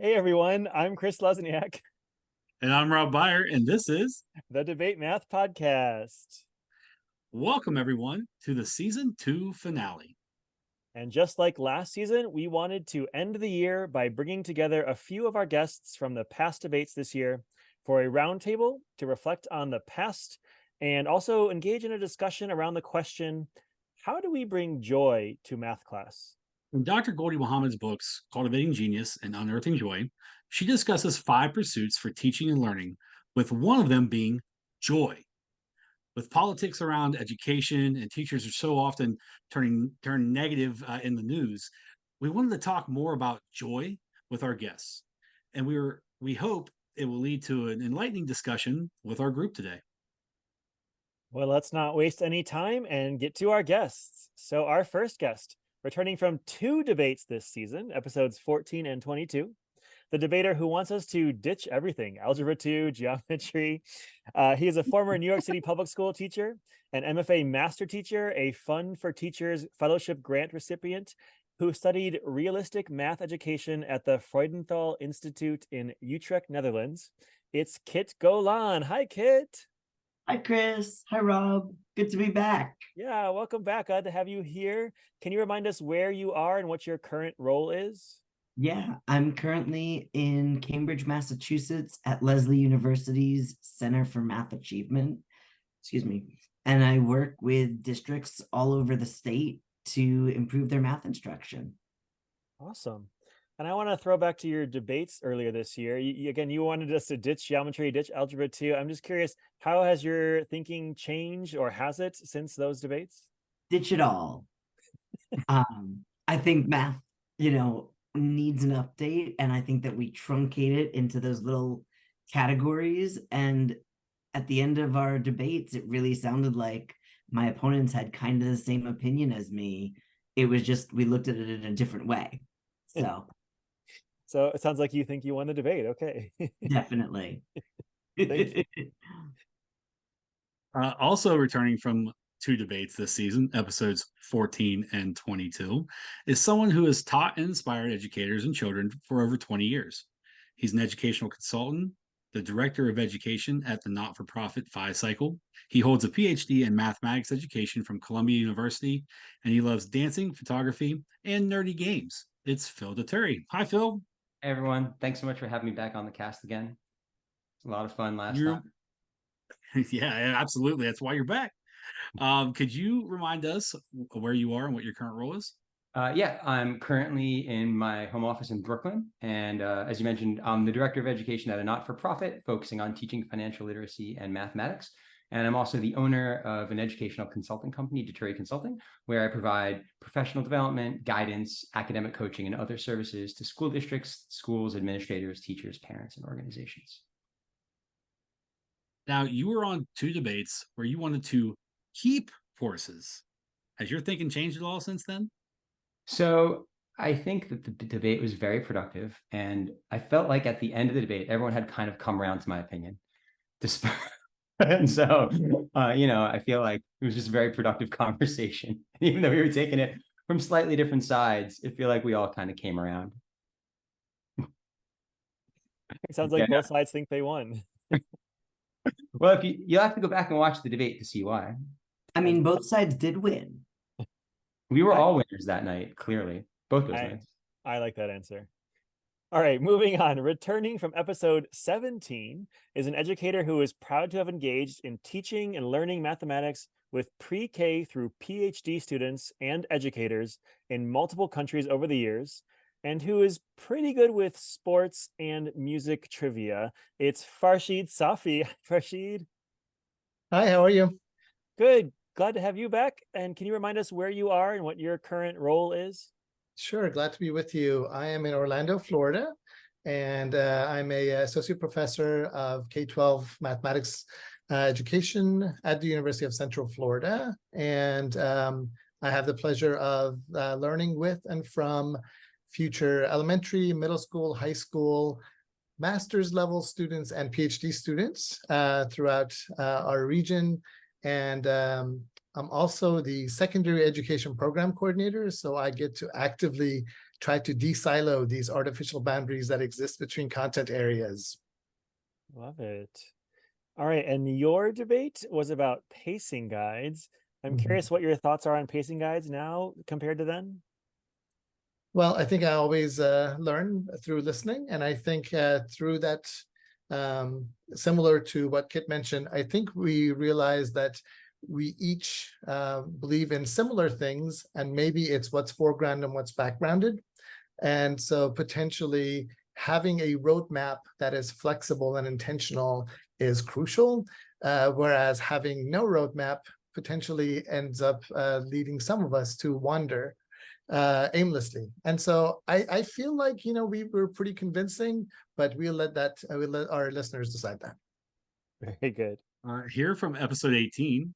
Hey everyone, I'm Chris Lesniak, And I'm Rob Byer, and this is the Debate Math Podcast. welcome everyone to the season 2 finale. And just like last season, we wanted to end the year by bringing together a few of our guests from the past debates this year for a roundtable to reflect on the past and also engage in a discussion around the question, how do we bring joy to math class? In Dr. Goldie Muhammad's books, Cultivating Genius and Unearthing Joy, she discusses 5 pursuits for teaching and learning, with one of them being joy. With politics around education and teachers are so often turn negative in the news, we wanted to talk more about joy with our guests. And we hope it will lead to an enlightening discussion with our group today. Well, let's not waste any time and get to our guests. So, our first guest, returning from 2 debates this season, episodes 14 and 22, the debater who wants us to ditch everything, algebra 2, geometry. He is a former New York City public school teacher, an MFA master teacher, a Fund for Teachers fellowship grant recipient who studied realistic math education at the Freudenthal Institute in Utrecht, Netherlands. It's Kit Golan. Hi, Kit. Hi, Chris. Hi, Rob. Good to be back. Yeah, welcome back. Glad to have you here. Can you remind us where you are and what your current role is? Yeah, I'm currently in Cambridge, Massachusetts at Lesley University's Center for Math Achievement. Excuse me. And I work with districts all over the state to improve their math instruction. Awesome. And I want to throw back to your debates earlier this year. Again, you wanted us to ditch geometry, ditch algebra 2. I'm just curious, how has your thinking changed, or has it, since those debates? Ditch it all. I think math, needs an update. And I think that we truncate it into those little categories. And at the end of our debates, it really sounded like my opponents had kind of the same opinion as me. It was just, we looked at it in a different way. So it sounds like you think you won the debate. Okay. Definitely. Thank you. Also returning from 2 debates this season, episodes 14 and 22, is someone who has taught and inspired educators and children for over 20 years. He's an educational consultant, the director of education at the not-for-profit FiCycle. He holds a PhD in mathematics education from Columbia University, and he loves dancing, photography, and nerdy games. It's Phil Deturi. Hi, Phil. Hey everyone, thanks so much for having me back on the cast again. It's a lot of fun last time. Yeah, absolutely. That's why you're back. Could you remind us where you are and what your current role is? Yeah, I'm currently in my home office in Brooklyn. And as you mentioned, I'm the director of education at a not-for-profit focusing on teaching financial literacy and mathematics. And I'm also the owner of an educational consulting company, Deturi Consulting, where I provide professional development, guidance, academic coaching, and other services to school districts, schools, administrators, teachers, parents, and organizations. Now, you were on 2 debates where you wanted to keep horses. Has your thinking changed at all since then? So I think that the debate was very productive. And I felt like at the end of the debate, everyone had kind of come around to my opinion. And so, I feel like it was just a very productive conversation. Even though we were taking it from slightly different sides, I feel like we all kind of came around. It sounds like both sides think they won. Well, if you'll have to go back and watch the debate to see why. I mean, both sides did win. We were all winners that night, clearly. Both those nights. I like that answer. All right, moving on. Returning from episode 17 is an educator who is proud to have engaged in teaching and learning mathematics with pre-K through PhD students and educators in multiple countries over the years, and who is pretty good with sports and music trivia. It's Farshid Safi. Farshid. Hi, how are you? Good. Glad to have you back. And can you remind us where you are and what your current role is? Sure, glad to be with you. I am in Orlando, Florida, and I'm a associate professor of K-12 mathematics education at the University of Central Florida. And I have the pleasure of learning with and from future elementary, middle school, high school, master's level students and PhD students throughout our region. And I'm also the secondary education program coordinator, so I get to actively try to de-silo these artificial boundaries that exist between content areas. Love it. All right, and your debate was about pacing guides. I'm curious what your thoughts are on pacing guides now compared to then. Well, I think I always learn through listening, and I think through that, similar to what Kit mentioned, I think we realize that we each believe in similar things, and maybe it's what's foreground and what's backgrounded. And so potentially having a roadmap that is flexible and intentional is crucial, whereas having no roadmap potentially ends up leading some of us to wander aimlessly. And so I feel like, we were pretty convincing, but we'll let our listeners decide that. Very good. Here from episode 18,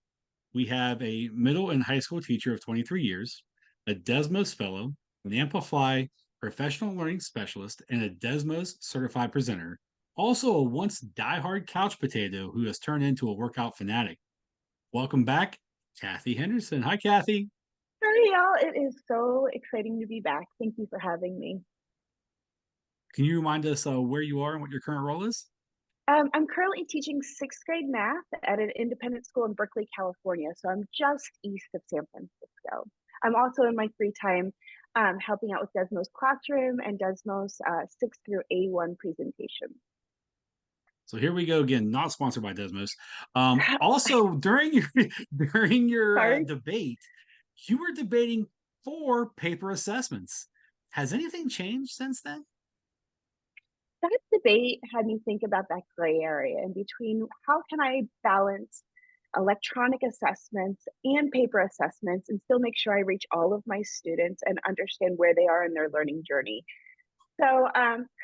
we have a middle and high school teacher of 23 years, a Desmos Fellow, an Amplify professional learning specialist, and a Desmos certified presenter. Also, a once diehard couch potato who has turned into a workout fanatic. Welcome back, Kathy Henderson. Hi, Kathy. Hi, y'all. It is so exciting to be back. Thank you for having me. Can you remind us where you are and what your current role is? I'm currently teaching 6th grade math at an independent school in Berkeley, California. So I'm just east of San Francisco. I'm also in my free time helping out with Desmos Classroom and Desmos 6 through A1 presentation. So here we go again, not sponsored by Desmos. Also, during your debate, you were debating 4 paper assessments. Has anything changed since then? That debate had me think about that gray area in between how can I balance electronic assessments and paper assessments and still make sure I reach all of my students and understand where they are in their learning journey. So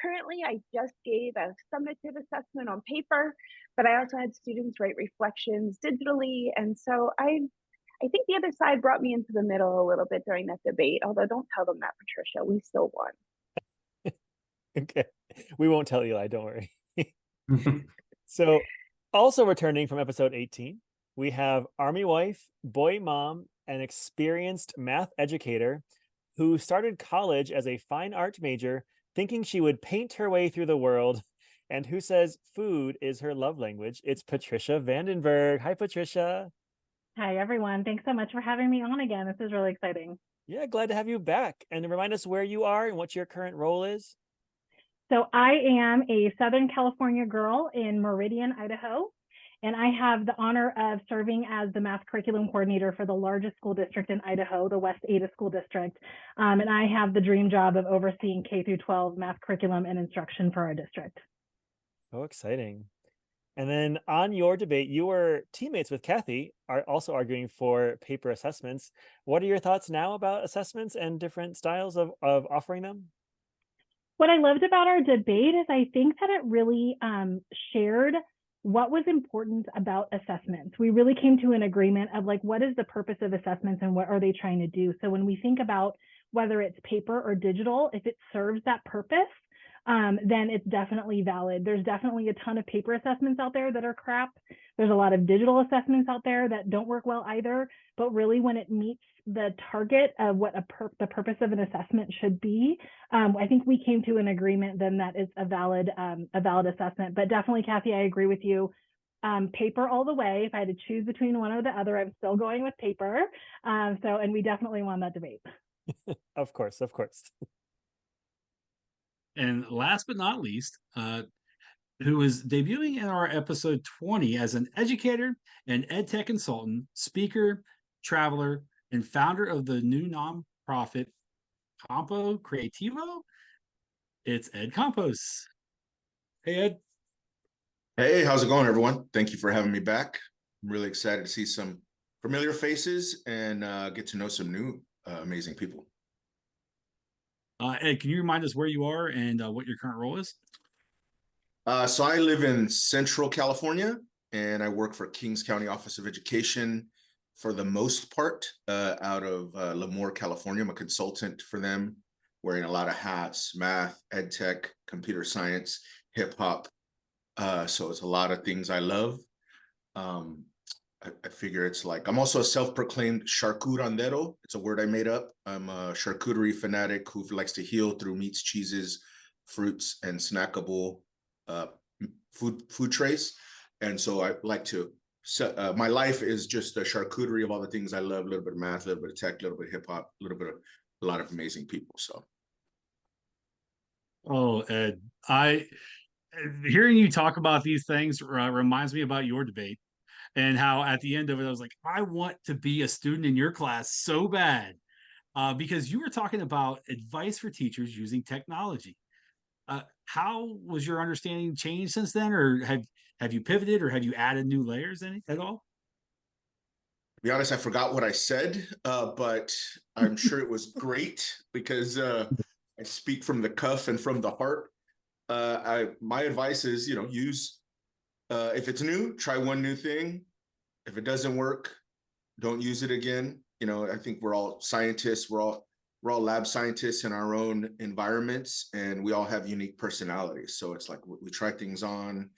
currently I just gave a summative assessment on paper, but I also had students write reflections digitally. And so I think the other side brought me into the middle a little bit during that debate, although don't tell them that, Patricia, we still won. Okay, we won't tell Eli, don't worry. So also returning from episode 18, we have Army wife, boy mom, and experienced math educator who started college as a fine art major thinking she would paint her way through the world, and who says food is her love language. It's Patricia Vandenberg. Hi, Patricia. Hi, everyone. Thanks so much for having me on again. This is really exciting. Yeah, glad to have you back. And remind us where you are and what your current role is. So I am a Southern California girl in Meridian, Idaho, and I have the honor of serving as the math curriculum coordinator for the largest school district in Idaho, the West Ada School District. And I have the dream job of overseeing K through 12 math curriculum and instruction for our district. So exciting. And then on your debate, you were teammates with Kathy, are also arguing for paper assessments. What are your thoughts now about assessments and different styles of offering them? What I loved about our debate is I think that it really shared what was important about assessments. We really came to an agreement of like, what is the purpose of assessments and what are they trying to do? So when we think about whether it's paper or digital, if it serves that purpose, then it's definitely valid. There's definitely a ton of paper assessments out there that are crap. There's a lot of digital assessments out there that don't work well either. But really, when it meets the target of what the purpose of an assessment should be, I think we came to an agreement then that it's a valid assessment. But definitely, Kathy, I agree with you. Paper all the way. If I had to choose between one or the other, I'm still going with paper. And we definitely won that debate. Of course, of course. And last but not least, who is debuting in our episode 20 as an educator and edtech consultant, speaker, traveler, and founder of the new nonprofit Campo Creativo, it's Ed Campos. Hey, Ed. Hey, how's it going, everyone? Thank you for having me back. I'm really excited to see some familiar faces and get to know some new amazing people. Ed, can you remind us where you are and what your current role is? So I live in Central California, and I work for Kings County Office of Education for the most part out of Lemoore, California. I'm a consultant for them, wearing a lot of hats: math, ed tech, computer science, hip hop. So it's a lot of things I love. I figure it's like, I'm also a self-proclaimed charcuterandero. It's a word I made up. I'm a charcuterie fanatic who likes to heal through meats, cheeses, fruits, and snackable food trays. And so I like to my life is just a charcuterie of all the things I love, a little bit of math, a little bit of tech, a little bit of hip hop, a lot of amazing people. So. Oh, Ed, hearing you talk about these things reminds me about your debate and how at the end of it, I was like, I want to be a student in your class so bad because you were talking about advice for teachers using technology. How was your understanding changed since then, or have you pivoted, or have you added new layers in it at all? To be honest, I forgot what I said, but I'm sure it was great because I speak from the cuff and from the heart. My advice is, use if it's new, try one new thing. If it doesn't work, don't use it again. I think we're all scientists. We're all lab scientists in our own environments, and we all have unique personalities. So it's like we try things on,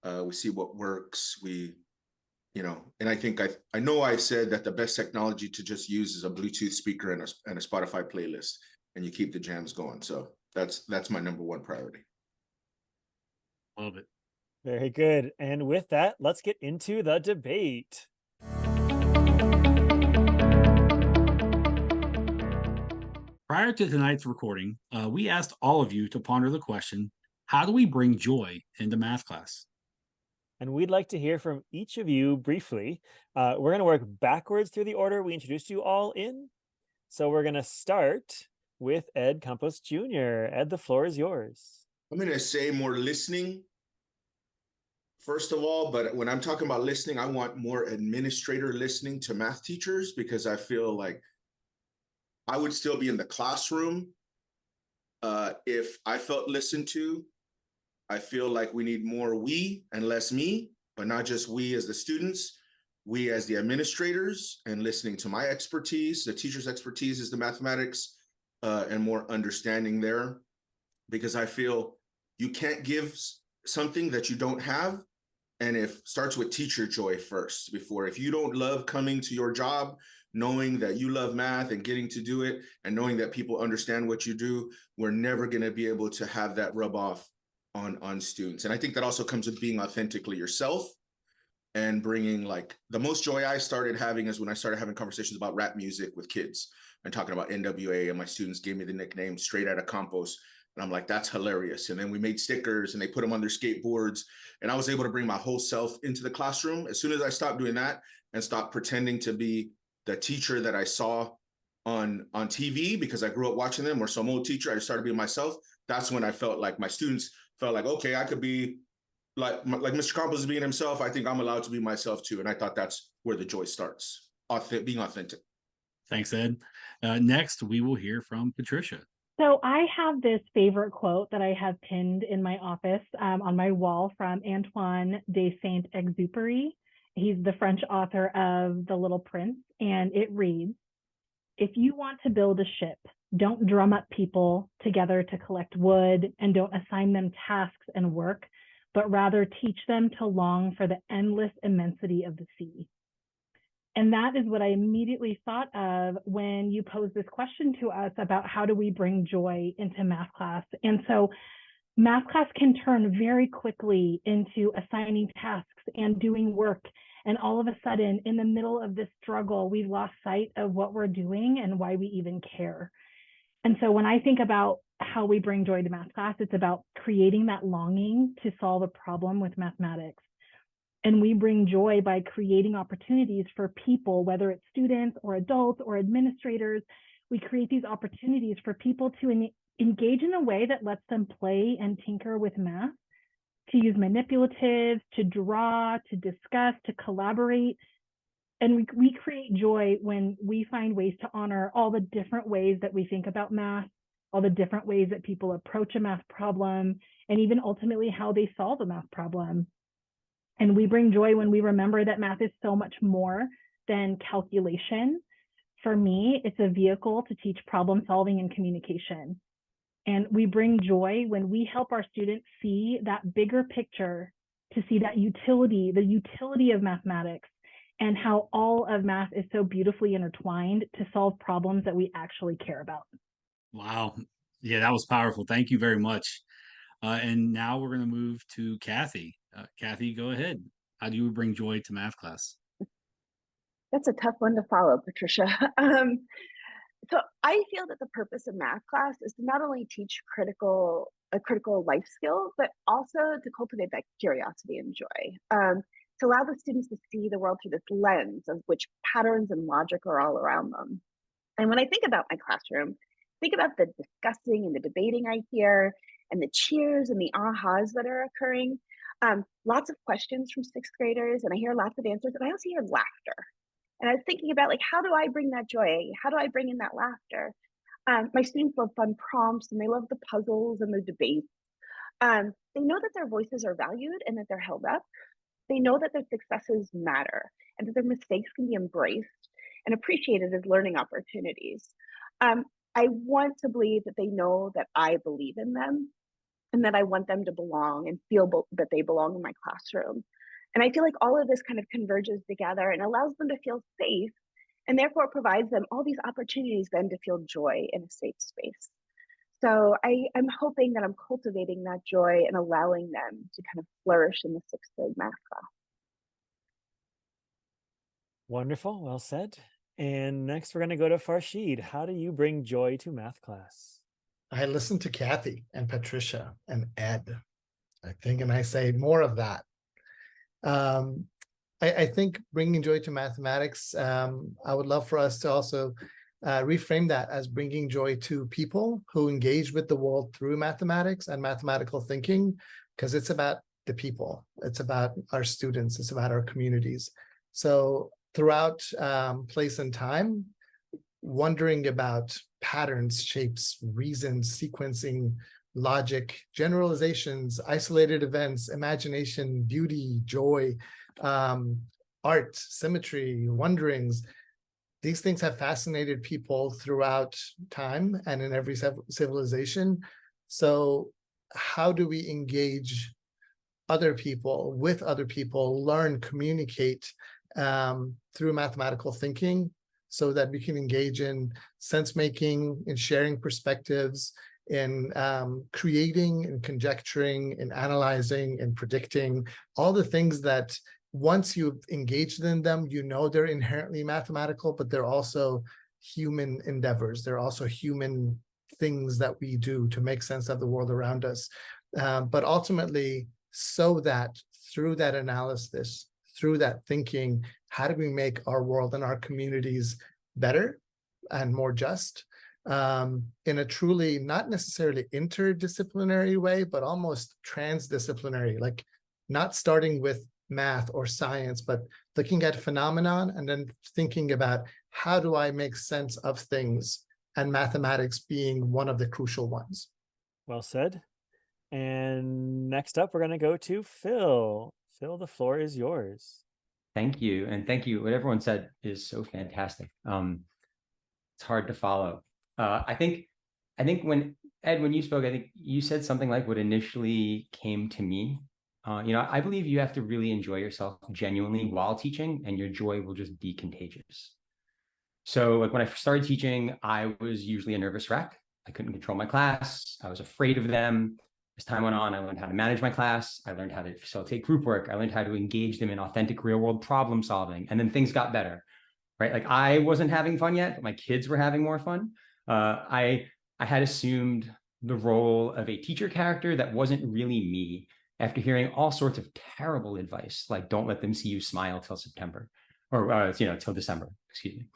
we see what works. And I think I know I said that the best technology to just use is a Bluetooth speaker and a Spotify playlist, and you keep the jams going. So that's my number one priority. Love it. Very good. And with that, let's get into the debate. Prior to tonight's recording, we asked all of you to ponder the question, how do we bring joy into math class? And we'd like to hear from each of you briefly. We're going to work backwards through the order we introduced you all in. So we're going to start with Ed Campos Jr. Ed, the floor is yours. I'm going to say more listening, first of all, but when I'm talking about listening, I want more administrator listening to math teachers, because I feel like I would still be in the classroom if I felt listened to. I feel like we need more we and less me, but not just we as the students, we as the administrators, and listening to my expertise. The teacher's expertise is the mathematics, and more understanding there, because I feel you can't give something that you don't have. And it starts with teacher joy first. If you don't love coming to your job, knowing that you love math and getting to do it, and knowing that people understand what you do, we're never going to be able to have that rub off on students. And I think that also comes with being authentically yourself and bringing, like, the most joy I started having is when I started having conversations about rap music with kids and talking about NWA, and my students gave me the nickname Straight Outta Campos. And I'm like, that's hilarious. And then we made stickers and they put them on their skateboards. And I was able to bring my whole self into the classroom. As soon as I stopped doing that and stopped pretending to be the teacher that I saw on TV, because I grew up watching them, or some old teacher, I just started being myself. That's when I felt like my students felt like, okay, I could be like Mr. Campos is being himself. I think I'm allowed to be myself too. And I thought that's where the joy starts, being authentic. Thanks, Ed. Next, we will hear from Patricia. So I have this favorite quote that I have pinned in my office on my wall from Antoine de Saint-Exupéry. He's the French author of The Little Prince, and it reads, "If you want to build a ship, don't drum up people together to collect wood, and don't assign them tasks and work, but rather teach them to long for the endless immensity of the sea." And that is what I immediately thought of when you posed this question to us about how do we bring joy into math class. And so math class can turn very quickly into assigning tasks and doing work. And all of a sudden, in the middle of this struggle, we've lost sight of what we're doing and why we even care. And so when I think about how we bring joy to math class, it's about creating that longing to solve a problem with mathematics. And we bring joy by creating opportunities for people, whether it's students or adults or administrators. We create these opportunities for people to engage in a way that lets them play and tinker with math, to use manipulatives, to draw, to discuss, to collaborate. And we create joy when we find ways to honor all the different ways that we think about math, all the different ways that people approach a math problem, and even ultimately how they solve a math problem. And we bring joy when we remember that math is so much more than calculation. For me, it's a vehicle to teach problem solving and communication. And we bring joy when we help our students see that bigger picture, to see that utility, the utility of mathematics, and how all of math is so beautifully intertwined to solve problems that we actually care about. Wow. Yeah, that was powerful. Thank you very much. And now we're going to move to Kathy. Kathy, go ahead. How do you bring joy to math class? That's a tough one to follow, Patricia. So I feel that the purpose of math class is to not only teach a critical life skill, but also to cultivate that curiosity and joy. To allow the students to see the world through this lens of which patterns and logic are all around them. And when I think about my classroom, think about the discussing and the debating I hear, and the cheers and the ahas that are occurring. Lots of questions from sixth graders, and I hear lots of answers, and I also hear laughter. And I was thinking about, like, how do I bring that joy? How do I bring in that laughter? My students love fun prompts, and they love the puzzles and the debates. They know that their voices are valued and that they're held up. They know that their successes matter and that their mistakes can be embraced and appreciated as learning opportunities. Um, I want to believe that they know that I believe in them and that I want them to belong and feel that they belong in my classroom. And I feel like all of this kind of converges together and allows them to feel safe, and therefore provides them all these opportunities then to feel joy in a safe space. So I'm hoping that I'm cultivating that joy and allowing them to kind of flourish in the sixth grade math class. Wonderful. Well said. And next we're going to go to Farshid. How do you bring joy to math class? I listen to Kathy and Patricia and Ed, I think, and I say more of that. I think bringing joy to mathematics, I would love for us to also reframe that as bringing joy to people who engage with the world through mathematics and mathematical thinking, because it's about the people, it's about our students, it's about our communities. So throughout place and time, wondering about patterns, shapes, reasons, sequencing, logic, generalizations, isolated events, imagination, beauty, joy, art, symmetry, wonderings. These things have fascinated people throughout time and in every civilization. So how do we engage other people, with other people, learn, communicate through mathematical thinking so that we can engage in sense making, in sharing perspectives, in creating and conjecturing and analyzing and predicting, all the things that once you've engaged in them, you know they're inherently mathematical, but they're also human endeavors. They're also human things that we do to make sense of the world around us. But ultimately, so that through that analysis, through that thinking, how do we make our world and our communities better and more just? In a truly not necessarily interdisciplinary way, but almost transdisciplinary, like not starting with math or science, but looking at phenomenon and then thinking about how do I make sense of things, and mathematics being one of the crucial ones. Well said. And next up, we're going to go to Phil. Phil, the floor is yours. Thank you. And thank you. What everyone said is so fantastic. It's hard to follow. I think when Ed, when you spoke, I think you said something like what initially came to me. I believe you have to really enjoy yourself genuinely while teaching, and your joy will just be contagious. So like when I started teaching, I was usually a nervous wreck. I couldn't control my class. I was afraid of them. As time went on, I learned how to manage my class. I learned how to facilitate group work. I learned how to engage them in authentic real world problem solving. And then things got better, right? Like I wasn't having fun yet, but my kids were having more fun. I had assumed the role of a teacher character that wasn't really me after hearing all sorts of terrible advice, like don't let them see you smile till September, or till December, excuse me.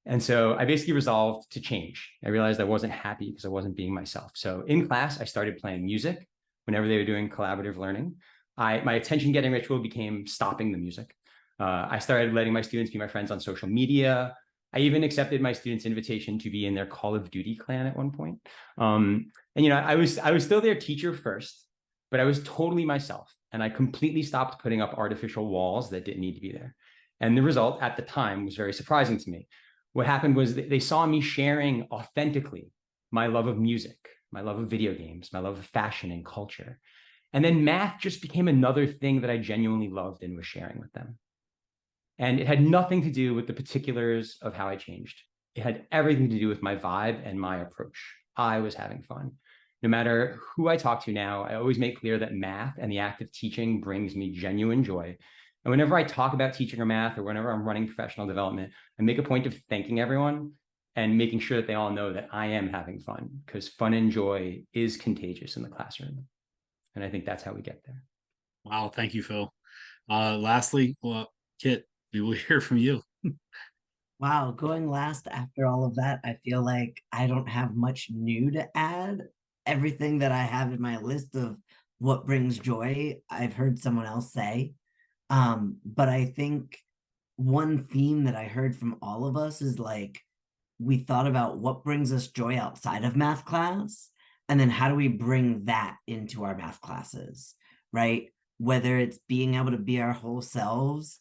And so I basically resolved to change. I realized I wasn't happy because I wasn't being myself. So in class, I started playing music whenever they were doing collaborative learning. My attention getting ritual became stopping the music. I started letting my students be my friends on social media. I even accepted my students' invitation to be in their Call of Duty clan at one point. I was still their teacher first, but I was totally myself. And I completely stopped putting up artificial walls that didn't need to be there. And the result at the time was very surprising to me. What happened was they saw me sharing authentically my love of music, my love of video games, my love of fashion and culture. And then math just became another thing that I genuinely loved and was sharing with them. And it had nothing to do with the particulars of how I changed. It had everything to do with my vibe and my approach. I was having fun. No matter who I talk to now, I always make clear that math and the act of teaching brings me genuine joy. And whenever I talk about teaching or math, or whenever I'm running professional development, I make a point of thanking everyone and making sure that they all know that I am having fun, because fun and joy is contagious in the classroom. And I think that's how we get there. Wow, thank you, Phil. Lastly, well, Kit, we will hear from you. Wow, going last after all of that, I feel like I don't have much new to add. Everything that I have in my list of what brings joy, I've heard someone else say. But I think one theme that I heard from all of us is like, we thought about what brings us joy outside of math class, and then how do we bring that into our math classes, right? Whether it's being able to be our whole selves,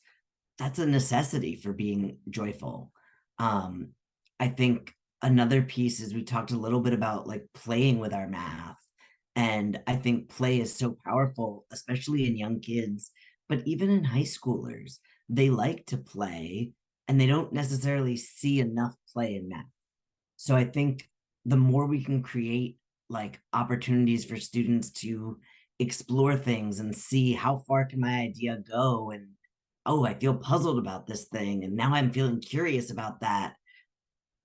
that's a necessity for being joyful. I think another piece is we talked a little bit about like playing with our math. And I think play is so powerful, especially in young kids, but even in high schoolers, they like to play and they don't necessarily see enough play in math. So I think the more we can create like opportunities for students to explore things and see how far can my idea go, and oh, I feel puzzled about this thing, and now I'm feeling curious about that.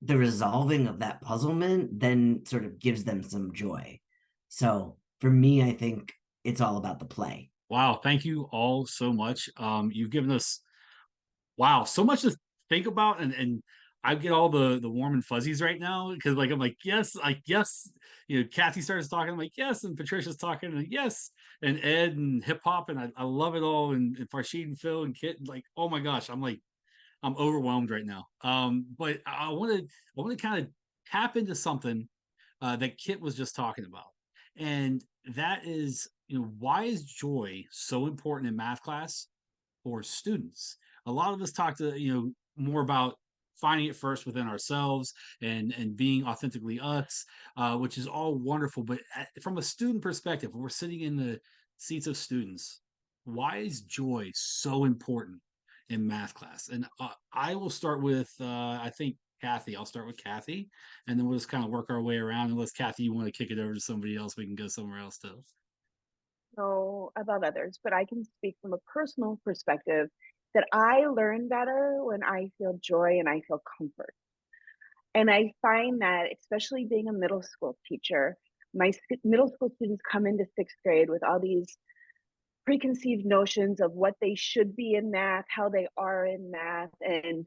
The resolving of that puzzlement then sort of gives them some joy. So for me, I think it's all about the play. Wow, thank you all so much. You've given us, wow, so much to think about, and I get all the warm and fuzzies right now, because like I'm like, yes, Kathy starts talking, I'm like, yes, and Patricia's talking, and yes, and Ed and hip hop, and I love it all, and Farshid and Phil and Kit, like, oh my gosh, I'm overwhelmed right now. But I want to kind of tap into something that Kit was just talking about, and that is, why is joy so important in math class for students? A lot of us talk to, more about finding it first within ourselves and being authentically us, which is all wonderful. But from a student perspective, we're sitting in the seats of students. Why is joy so important in math class? And I will start with, I think, Kathy. I'll start with Kathy, and then we'll just kind of work our way around. Unless Kathy, you want to kick it over to somebody else, we can go somewhere else too. Know about others, but I can speak from a personal perspective that I learn better when I feel joy and I feel comfort. And I find that, especially being a middle school teacher, my middle school students come into sixth grade with all these preconceived notions of what they should be in math, how they are in math, and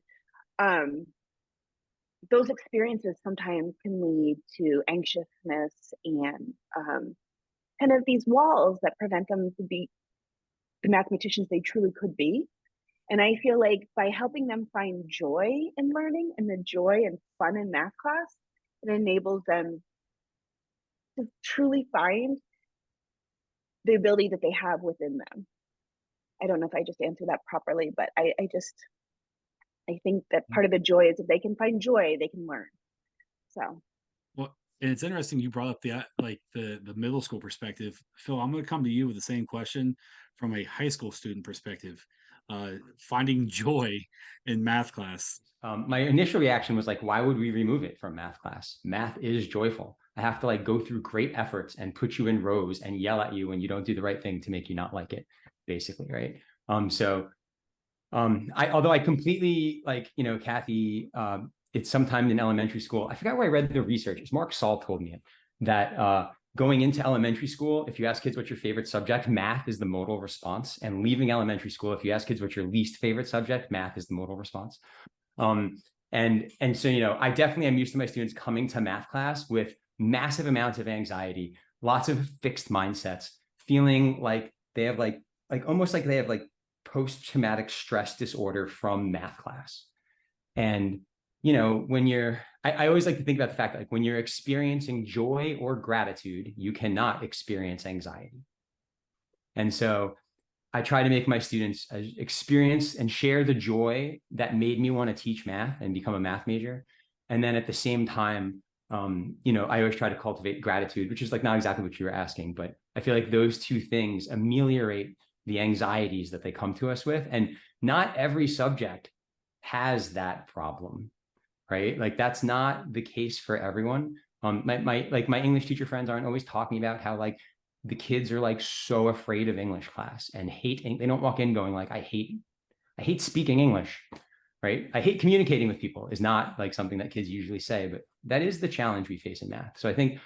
those experiences sometimes can lead to anxiousness and kind of these walls that prevent them to be the mathematicians they truly could be. And I feel like by helping them find joy in learning and the joy and fun in math class, it enables them to truly find the ability that they have within them. I don't know if I just answered that properly, but I think that part of the joy is if they can find joy, they can learn. So. Well, and it's interesting you brought up the middle school perspective. Phil, I'm going to come to you with the same question from a high school student perspective. Finding joy in math class. My initial reaction was like, why would we remove it from math class? Math is joyful. I have to like go through great efforts and put you in rows and yell at you when you don't do the right thing to make you not like it, basically, right? Although I completely like, Kathy, it's sometime in elementary school. I forgot where I read the research. It's Mark Saul told me it, that going into elementary school, if you ask kids what's your favorite subject, math is the modal response. And leaving elementary school, if you ask kids what's your least favorite subject, math is the modal response. So, I definitely am used to my students coming to math class with massive amounts of anxiety, lots of fixed mindsets, feeling like they have like almost like they have like post-traumatic stress disorder from math class. And I always like to think about the fact that like when you're experiencing joy or gratitude, you cannot experience anxiety. And so I try to make my students experience and share the joy that made me want to teach math and become a math major. And then at the same time, I always try to cultivate gratitude, which is like not exactly what you were asking, but I feel like those two things ameliorate the anxieties that they come to us with. And not every subject has that problem, right? Like that's not the case for everyone. My English teacher friends aren't always talking about how like the kids are like so afraid of English class and they don't walk in going like, I hate speaking English, right? I hate communicating with people is not like something that kids usually say, but that is the challenge we face in math. So I think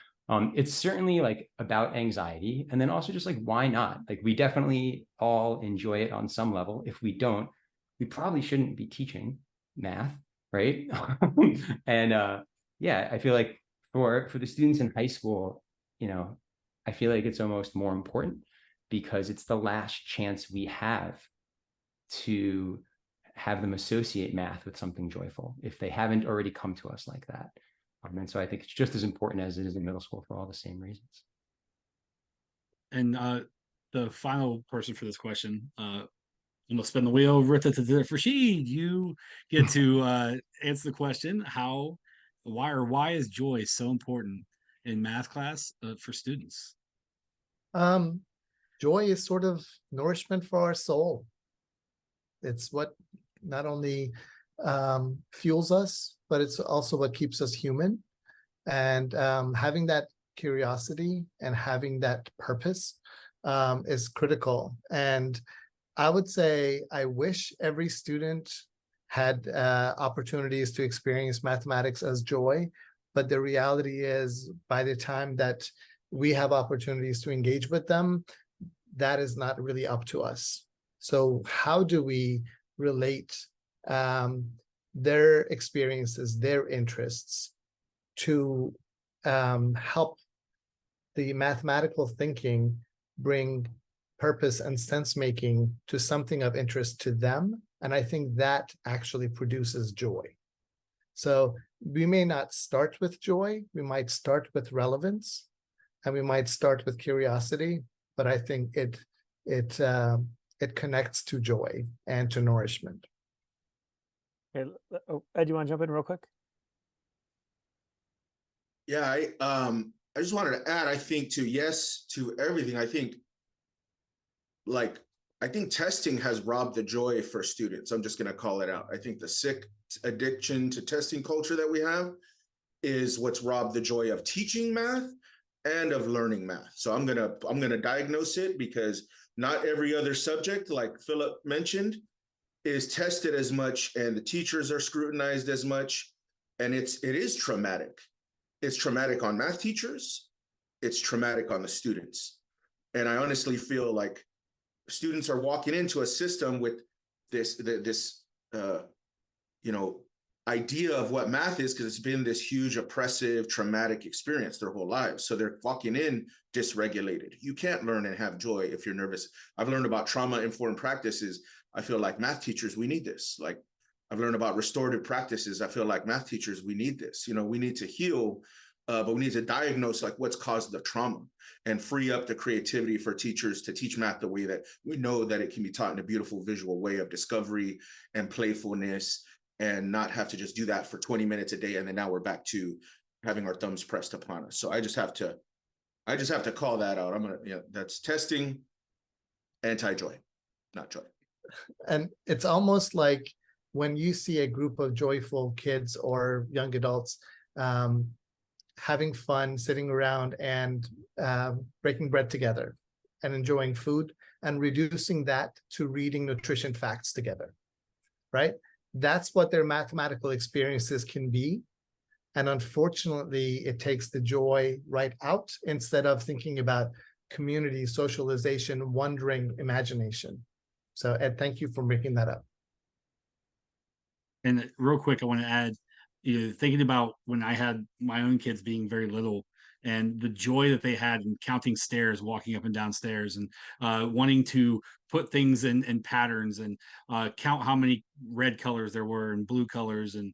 it's certainly like about anxiety, and then also just like, why not? Like we definitely all enjoy it on some level. If we don't, we probably shouldn't be teaching math, right? And yeah, I feel like for the students in high school, I feel like it's almost more important because it's the last chance we have to have them associate math with something joyful if they haven't already come to us like that. And so I think it's just as important as it is in middle school for all the same reasons. And the final person for this question, I'm gonna spin the wheel. Rashid, you get to answer the question: why is joy so important in math class for students? Joy is sort of nourishment for our soul. It's what not only fuels us, but it's also what keeps us human. And having that curiosity and having that purpose is critical. And I would say I wish every student had opportunities to experience mathematics as joy. But the reality is, by the time that we have opportunities to engage with them, that is not really up to us. So how do we relate their experiences, their interests to help the mathematical thinking bring purpose and sense making to something of interest to them? And I think that actually produces joy. So we may not start with joy, we might start with relevance, and we might start with curiosity, but I think it connects to joy and to nourishment. Okay, Ed, do you want to jump in real quick? Yeah, I just wanted to add, I think yes to everything. I think testing has robbed the joy for students. I'm just going to call it out. I think the sick addiction to testing culture that we have is what's robbed the joy of teaching math and of learning math. So I'm gonna diagnose it, because not every other subject, like Philip mentioned, is tested as much, and the teachers are scrutinized as much, and it is traumatic. It's traumatic on math teachers. It's traumatic on the students. And I honestly feel like students are walking into a system with this idea of what math is, because it's been this huge oppressive, traumatic experience their whole lives. So they're walking in dysregulated. You can't learn and have joy if you're nervous. I've learned about trauma-informed practices. I feel like math teachers, we need this. Like I've learned about restorative practices. I feel like math teachers, we need this. We need to heal, but we need to diagnose like what's caused the trauma and free up the creativity for teachers to teach math the way that we know that it can be taught in a beautiful visual way of discovery and playfulness, and not have to just do that for 20 minutes a day. And then now we're back to having our thumbs pressed upon us. So I just have to call that out. That's testing, anti-joy, not joy. And it's almost like when you see a group of joyful kids or young adults having fun, sitting around and breaking bread together and enjoying food, and reducing that to reading nutrition facts together, right? That's what their mathematical experiences can be. And unfortunately, it takes the joy right out instead of thinking about community, socialization, wondering, imagination. So Ed, thank you for bringing that up. And real quick, I want to add, thinking about when I had my own kids being very little, and the joy that they had in counting stairs, walking up and down stairs, and wanting to put things in patterns, and count how many red colors there were and blue colors, and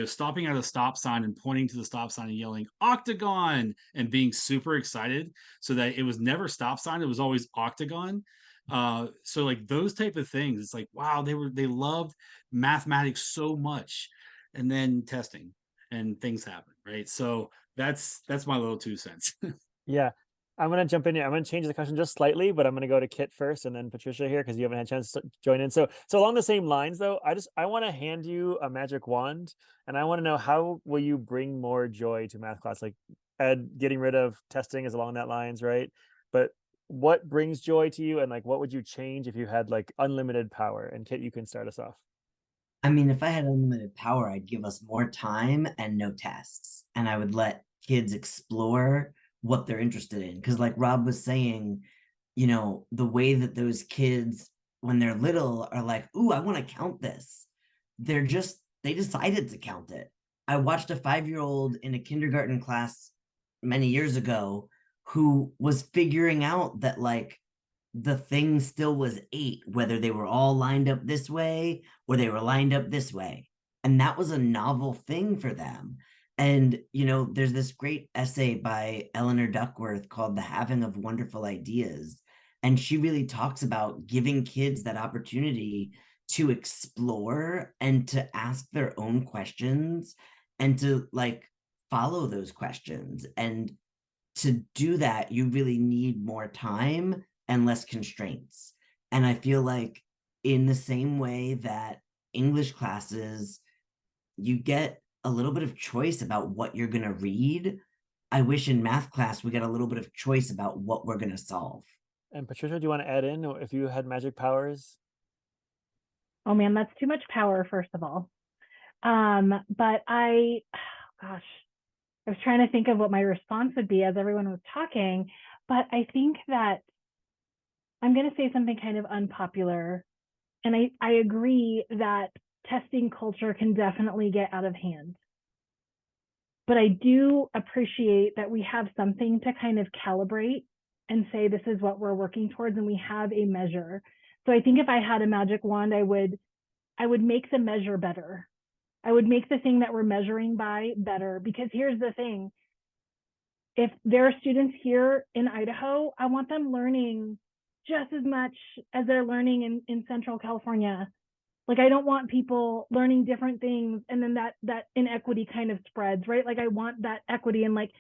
stopping at a stop sign and pointing to the stop sign and yelling octagon and being super excited, so that it was never stop sign, it was always octagon. So like those type of things, it's like, wow, they loved mathematics so much. And then testing and things happen, right? So that's my little 2 cents. Yeah, I'm going to jump in here. I'm going to change the question just slightly, but I'm going to go to Kit first and then Patricia here because you haven't had a chance to join in. So along the same lines, though, I want to hand you a magic wand, and I want to know, how will you bring more joy to math class? Like, Ed, getting rid of testing is along that lines, right? But what brings joy to you, and like, what would you change if you had like unlimited power? And Kit, you can start us off. I mean, if I had unlimited power, I'd give us more time and no tests. And I would let kids explore what they're interested in. Because, like Rob was saying, you know, the way that those kids, when they're little, are like, ooh, I want to count this. They decided to count it. I watched a 5-year-old in a kindergarten class many years ago who was figuring out that, like, the thing still was 8, whether they were all lined up this way or they were lined up this way. And that was a novel thing for them. And, you know, there's this great essay by Eleanor Duckworth called The Having of Wonderful Ideas. And she really talks about giving kids that opportunity to explore and to ask their own questions and to, like, follow those questions. And to do that, you really need more time and less constraints. And I feel like, in the same way that English classes, you get a little bit of choice about what you're going to read, I wish in math class we get a little bit of choice about what we're going to solve. And Patricia, do you want to add in, or if you had magic powers? Oh man, that's too much power, first of all. But I was trying to think of what my response would be as everyone was talking, but I think that I'm going to say something kind of unpopular. And I agree that testing culture can definitely get out of hand. But I do appreciate that we have something to kind of calibrate and say, this is what we're working towards, and we have a measure. So I think if I had a magic wand, I would make the measure better. I would make the thing that we're measuring by better, because here's the thing. If there are students here in Idaho, I want them learning just as much as they're learning in Central California. Like, I don't want people learning different things and then that inequity kind of spreads, right? Like, I want that equity, and like,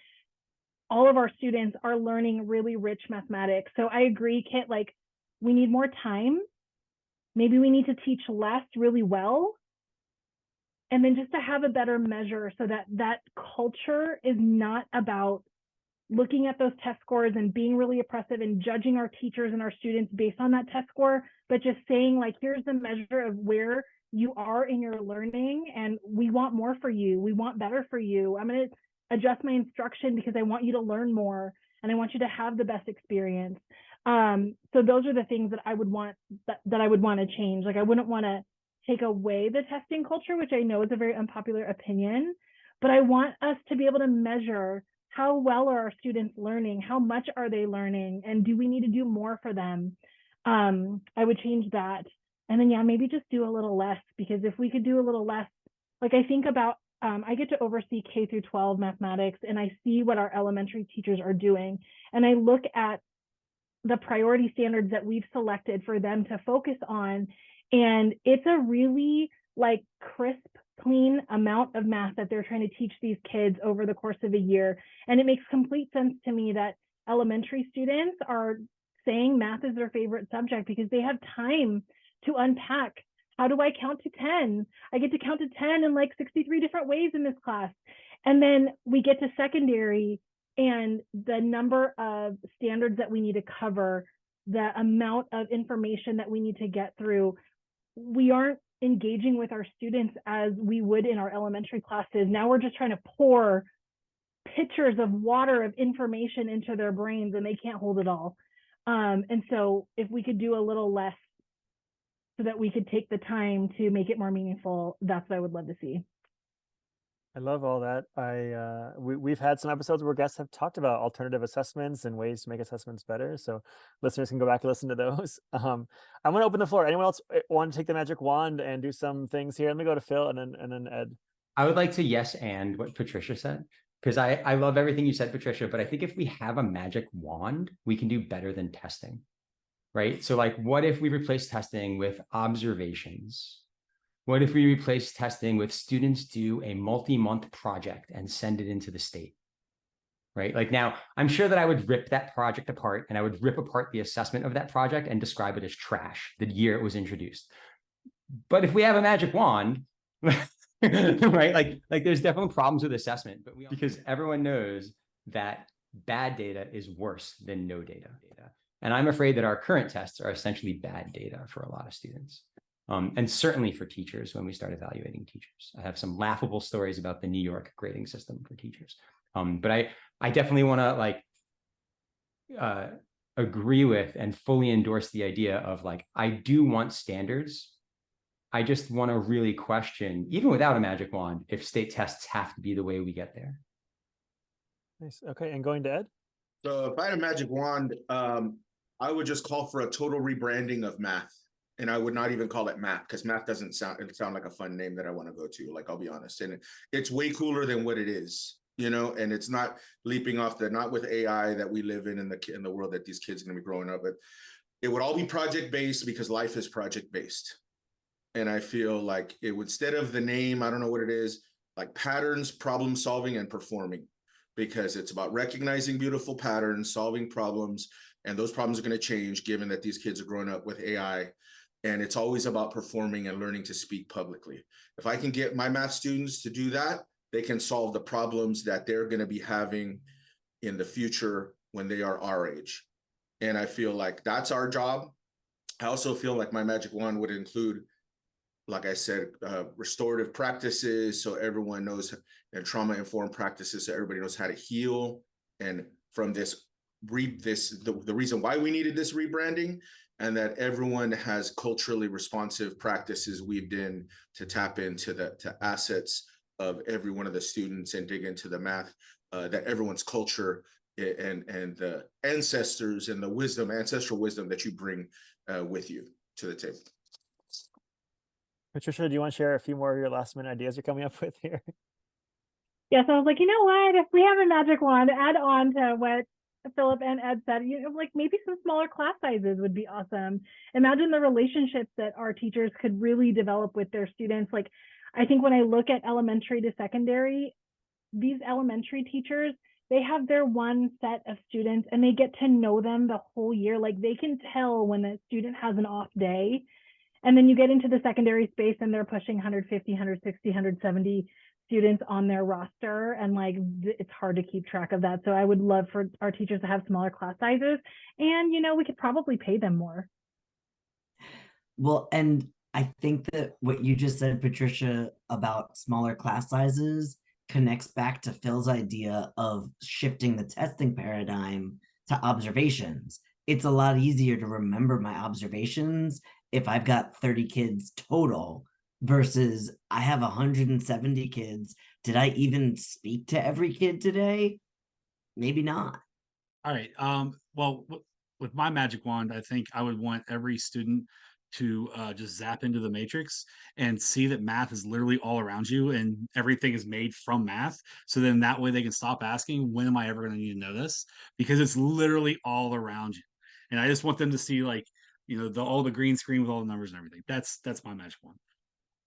all of our students are learning really rich mathematics. So I agree, Kit, like, we need more time. Maybe we need to teach less really well. And then just to have a better measure so that culture is not about looking at those test scores and being really oppressive and judging our teachers and our students based on that test score, but just saying, like, here's the measure of where you are in your learning, and we want more for you. We want better for you. I'm going to adjust my instruction because I want you to learn more and I want you to have the best experience. So those are the things that I would want that I would want to change. Like, I wouldn't want to take away the testing culture, which I know is a very unpopular opinion, but I want us to be able to measure how well are our students learning, how much are they learning, and do we need to do more for them? I would change that. And then, yeah, maybe just do a little less, because if we could do a little less, like, I think about, I get to oversee K through 12 mathematics, and I see what our elementary teachers are doing. And I look at the priority standards that we've selected for them to focus on. And it's a really, like, crisp, clean amount of math that they're trying to teach these kids over the course of a year. And it makes complete sense to me that elementary students are saying math is their favorite subject because they have time to unpack. How do I count to 10? I get to count to 10 in like 63 different ways in this class. And then we get to secondary, and the number of standards that we need to cover, the amount of information that we need to get through, we aren't engaging with our students as we would in our elementary classes. Now we're just trying to pour pitchers of water of information into their brains, and they can't hold it all. And so if we could do a little less so that we could take the time to make it more meaningful, that's what I would love to see. I love all that. We've had some episodes where guests have talked about alternative assessments and ways to make assessments better. So listeners can go back and listen to those. I'm going to open the floor. Anyone else want to take the magic wand and do some things here? Let me go to Phil and then Ed. I would like to yes and what Patricia said, because I love everything you said, Patricia, but I think if we have a magic wand, we can do better than testing, right? So, like, what if we replace testing with observations? What if we replace testing with students do a multi-month project and send it into the state? right? Like now, I'm sure that I would rip that project apart and I would rip apart the assessment of that project and describe it as trash the year it was introduced. But if we have a magic wand, right? Like there's definitely problems with assessment, but because everyone knows that bad data is worse than no data. And I'm afraid that our current tests are essentially bad data for a lot of students. And certainly for teachers when we start evaluating teachers. I have some laughable stories about the New York grading system for teachers. But I definitely want to agree with and fully endorse the idea of like, I do want standards. I just want to really question, even without a magic wand, if state tests have to be the way we get there. Nice. Okay, and going to Ed? So if I had a magic wand, I would just call for a total rebranding of math. And I would not even call it math, because math doesn't sound like a fun name that I want to go to, like, I'll be honest. And it's way cooler than what it is, you know, and it's not leaping off not with AI that we live in the world that these kids are going to be growing up. But it would all be project-based, because life is project-based. And I feel like it would, instead of the name, I don't know what it is, like patterns, problem solving, and performing, because it's about recognizing beautiful patterns, solving problems, and those problems are going to change given that these kids are growing up with AI. And it's always about performing and learning to speak publicly. If I can get my math students to do that, they can solve the problems that they're going to be having in the future when they are our age. And I feel like that's our job. I also feel like my magic wand would include, like I said, restorative practices, so everyone knows, and trauma-informed practices, so everybody knows how to heal. And from the reason why we needed this rebranding, and that everyone has culturally responsive practices weaved in to tap into to assets of every one of the students and dig into the math, that everyone's culture and the ancestors and the wisdom, ancestral wisdom that you bring with you to the table. Patricia, do you want to share a few more of your last minute ideas you're coming up with here? Yeah, so I was like, you know what? If we have a magic wand, add on to what Philip and Ed said, you know, like maybe some smaller class sizes would be awesome. Imagine the relationships that our teachers could really develop with their students. Like, I think when I look at elementary to secondary, these elementary teachers, they have their one set of students and they get to know them the whole year. Like they can tell when a student has an off day. And then you get into the secondary space and they're pushing 150, 160, 170 students on their roster. And like, it's hard to keep track of that. So I would love for our teachers to have smaller class sizes, and, you know, we could probably pay them more. Well, and I think that what you just said, Patricia, about smaller class sizes connects back to Phil's idea of shifting the testing paradigm to observations. It's a lot easier to remember my observations if I've got 30 kids total versus I have 170 kids. Did I even speak to every kid today? Maybe not. All right. Well, with my magic wand, I think I would want every student to just zap into the matrix and see that math is literally all around you and everything is made from math. So then that way they can stop asking, when am I ever going to need to know this? Because it's literally all around you. And I just want them to see, like, you know, all the green screen with all the numbers and everything. That's my magic wand.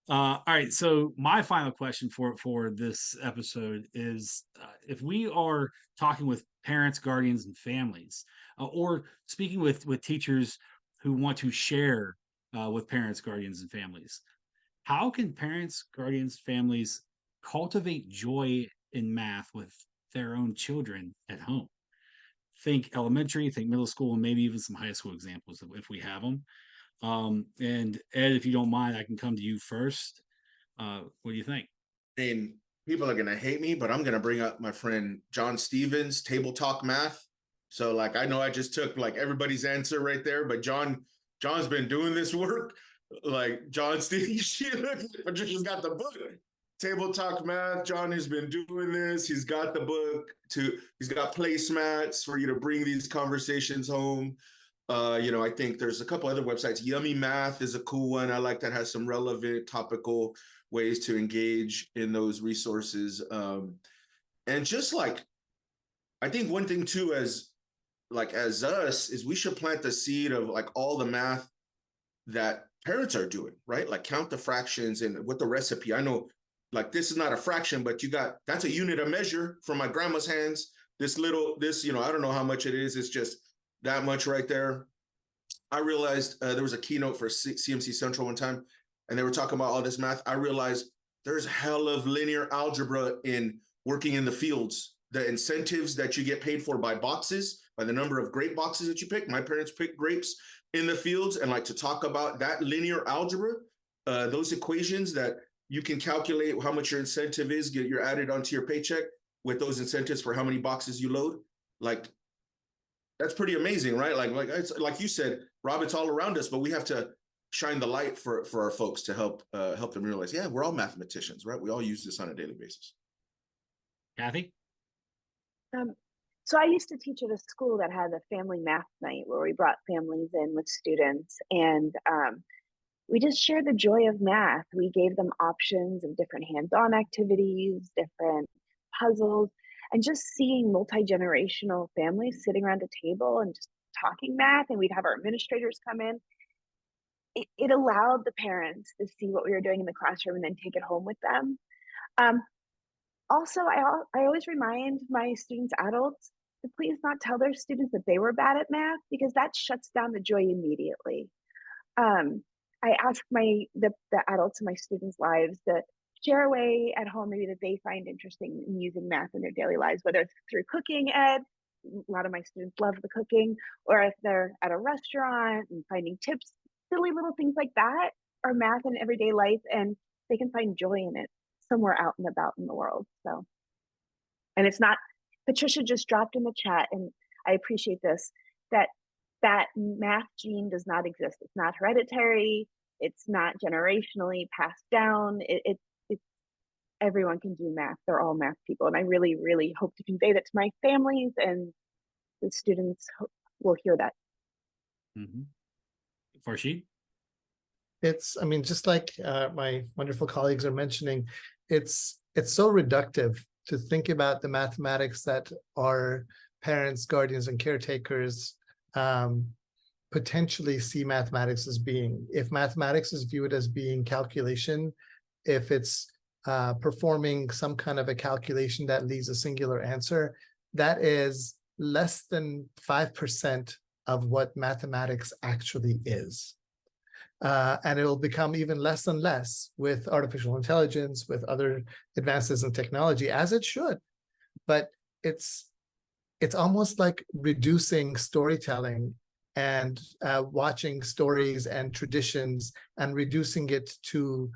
All right. So my final question for this episode is, if we are talking with parents, guardians, and families, or speaking with teachers who want to share with parents, guardians, and families, how can parents, guardians, families cultivate joy in math with their own children at home? Think elementary, think middle school, and maybe even some high school examples if we have them. And Ed, if you don't mind, I can come to you first. What do you think? I mean, people are gonna hate me, but I'm gonna bring up my friend John Stevens, Table Talk Math. So, like, I know I just took like everybody's answer right there, but John's been doing this work. Like John Stevens, Patricia's got the book. Table Talk Math. John has been doing this. He's got the book. He's got placemats for you to bring these conversations home. You know, I think there's a couple other websites. Yummy Math is a cool one. I like that, has some relevant topical ways to engage in those resources. And just like, I think one thing too, as us, is we should plant the seed of like all the math that parents are doing, right? Like count the fractions and with the recipe. I know, like, this is not a fraction, but that's a unit of measure from my grandma's hands. this, I don't know how much it is. It's just that much right there. I realized there was a keynote for CMC Central one time, and they were talking about all this math. I realized there's hell of linear algebra in working in the fields. The incentives that you get paid for by boxes, by the number of grape boxes that you pick. My parents picked grapes in the fields, and like to talk about that linear algebra, those equations that you can calculate how much your incentive is, you're added onto your paycheck with those incentives for how many boxes you load. Like, that's pretty amazing, right? It's, like you said, Rob, it's all around us, but we have to shine the light for our folks to help them realize, yeah, we're all mathematicians, right? We all use this on a daily basis. Kathy? So I used to teach at a school that had a family math night where we brought families in with students, and we just shared the joy of math. We gave them options of different hands-on activities, different puzzles, and just seeing multi-generational families sitting around a table and just talking math, and we'd have our administrators come in. It allowed the parents to see what we were doing in the classroom and then take it home with them. Also, I always remind my students, adults, to please not tell their students that they were bad at math, because that shuts down the joy immediately. I ask the adults in my students' lives to share a way at home maybe that they find interesting in using math in their daily lives, whether it's through cooking, Ed. A lot of my students love the cooking, or if they're at a restaurant and finding tips, silly little things like that are math in everyday life, and they can find joy in it somewhere out and about in the world. So, and it's not, Patricia just dropped in the chat, and I appreciate this, that math gene does not exist. It's not hereditary. It's not generationally passed down. It's everyone can do math. They're all math people. And I really, really hope to convey that to my families, and the students will hear that. Mm-hmm. Farshid? It's, I mean, just like my wonderful colleagues are mentioning, it's so reductive to think about the mathematics that our parents, guardians, and caretakers potentially see mathematics as being. If mathematics is viewed as being calculation, if it's performing some kind of a calculation that leaves a singular answer, that is less than 5% of what mathematics actually is. And it'll become even less and less with artificial intelligence, with other advances in technology, as it should. But it's almost like reducing storytelling and watching stories and traditions and reducing it to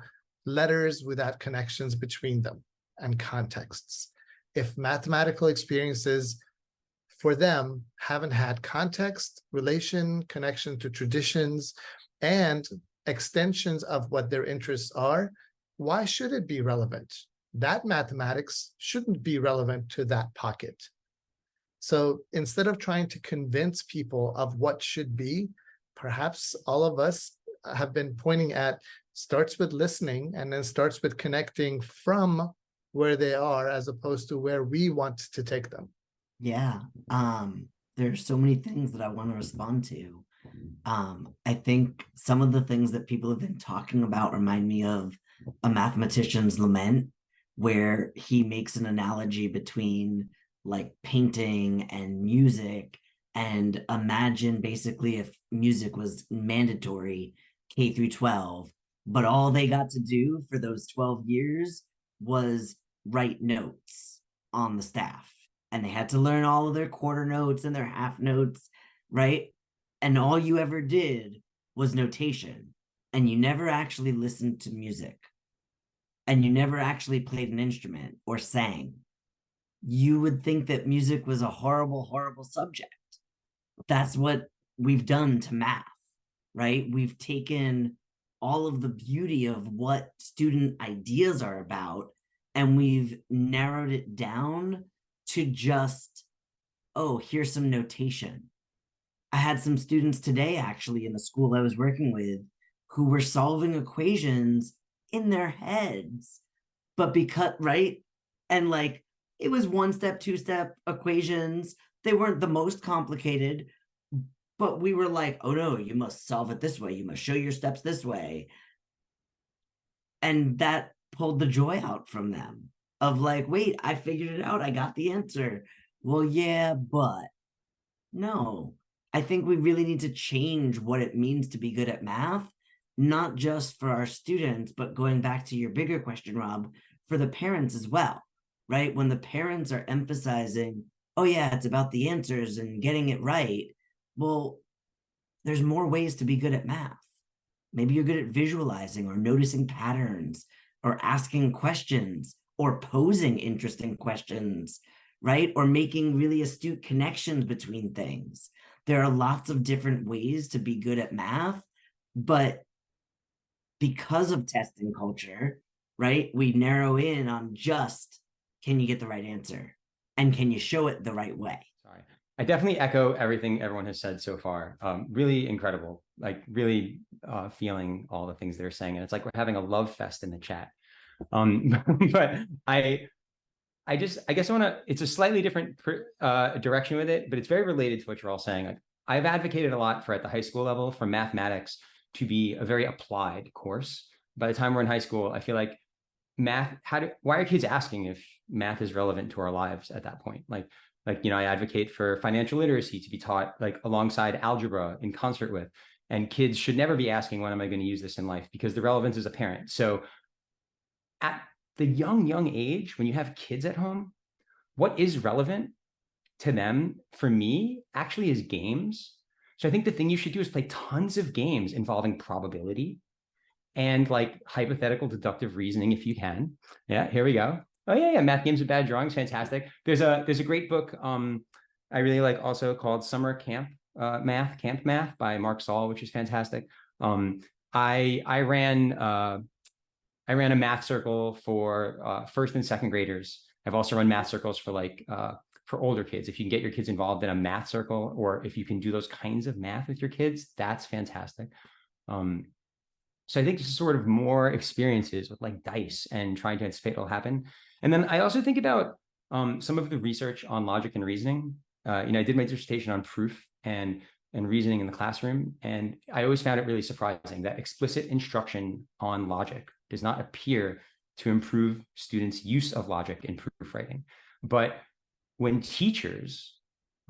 letters without connections between them and contexts. If mathematical experiences for them haven't had context, relation, connection to traditions, and extensions of what their interests are, why should it be relevant? That mathematics shouldn't be relevant to that pocket. So instead of trying to convince people of what should be, perhaps all of us have been pointing at, starts with listening and then starts with connecting from where they are as opposed to where we want to take them. Yeah, there's so many things that I want to respond to. I think some of the things that people have been talking about remind me of A Mathematician's Lament, where he makes an analogy between like painting and music, and imagine basically if music was mandatory K through 12, but all they got to do for those 12 years was write notes on the staff, and they had to learn all of their quarter notes and their half notes, right? And all you ever did was notation, and you never actually listened to music, and you never actually played an instrument or sang. You would think that music was a horrible, horrible subject. That's what we've done to math, right? We've taken all of the beauty of what student ideas are about, and we've narrowed it down to just, oh, here's some notation. I had some students today, actually, in the school I was working with, who were solving equations in their heads, but because, right? And like, it was 1-step, 2-step equations. They weren't the most complicated, but we were like, oh no, you must solve it this way. You must show your steps this way. And that pulled the joy out from them of like, wait, I figured it out. I got the answer. well, yeah, but no. I think we really need to change what it means to be good at math, not just for our students, but going back to your bigger question, Rob, for the parents as well, right? When the parents are emphasizing, oh, yeah, it's about the answers and getting it right. Well, there's more ways to be good at math. Maybe you're good at visualizing or noticing patterns or asking questions or posing interesting questions, right? Or making really astute connections between things. There are lots of different ways to be good at math, but because of testing culture, right, we narrow in on just, can you get the right answer? And can you show it the right way? Sorry. I definitely echo everything everyone has said so far. Really incredible, like really feeling all the things they're saying. And it's like we're having a love fest in the chat. But I guess I want to, it's a slightly different direction with it, but it's very related to what you're all saying. Like, I've advocated a lot for at the high school level for mathematics to be a very applied course. By the time we're in high school, I feel like math, why are kids asking if math is relevant to our lives at that point? Like, I advocate for financial literacy to be taught like alongside algebra in concert with, and kids should never be asking, when am I going to use this in life? Because the relevance is apparent. So at the young age, when you have kids at home, what is relevant to them, for me, actually is games. So I think the thing you should do is play tons of games involving probability and like hypothetical deductive reasoning if you can. Yeah, here we go. Oh yeah, math games with bad drawings, fantastic. There's a great book I really like also called Summer Camp Math by Mark Saul, which is fantastic. I ran a math circle for first and second graders. I've also run math circles for for older kids. If you can get your kids involved in a math circle, or if you can do those kinds of math with your kids, that's fantastic. So I think just sort of more experiences with like dice and trying to anticipate what will happen. And then I also think about some of the research on logic and reasoning. I did my dissertation on proof and reasoning in the classroom. And I always found it really surprising that explicit instruction on logic does not appear to improve students' use of logic in proofwriting. But when teachers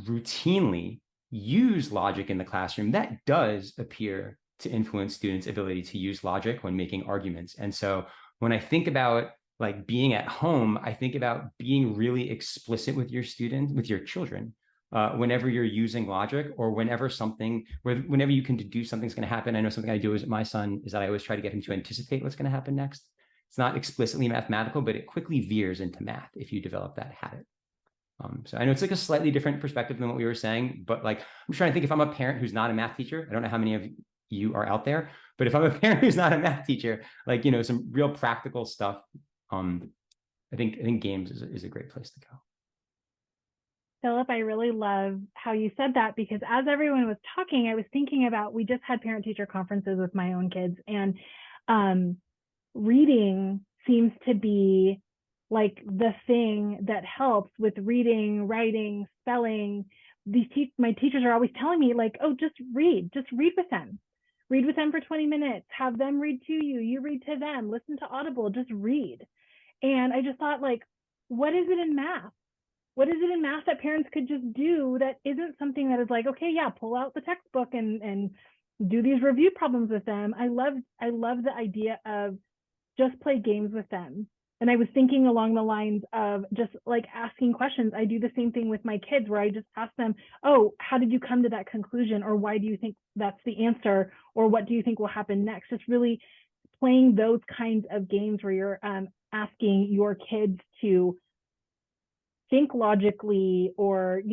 routinely use logic in the classroom, that does appear to influence students' ability to use logic when making arguments. And so when I think about like being at home, I think about being really explicit with your children, whenever you're using logic, or whenever you can deduce something's going to happen. I know something I do with my son is that I always try to get him to anticipate what's going to happen next. It's not explicitly mathematical, but it quickly veers into math if you develop that habit. So I know it's like a slightly different perspective than what we were saying, but like, I'm trying to think, if I'm a parent who's not a math teacher, I don't know how many of you are out there, but if I'm a parent who's not a math teacher, like, some real practical stuff, I think games is a great place to go. Philip, I really love how you said that, because as everyone was talking, I was thinking about, we just had parent-teacher conferences with my own kids, and reading seems to be like the thing that helps with reading, writing, spelling. My teachers are always telling me like, oh, just read with them. Read with them for 20 minutes, have them read to you, you read to them, listen to Audible, just read. And I just thought, like, what is it in math? What is it in math that parents could just do that isn't something that is like, okay, yeah, pull out the textbook and do these review problems with them. I love the idea of just play games with them. And I was thinking along the lines of just like asking questions. I do the same thing with my kids, where I just ask them, oh, how did you come to that conclusion? Or why do you think that's the answer? Or what do you think will happen next? Just really playing those kinds of games where you're asking your kids to think logically, or,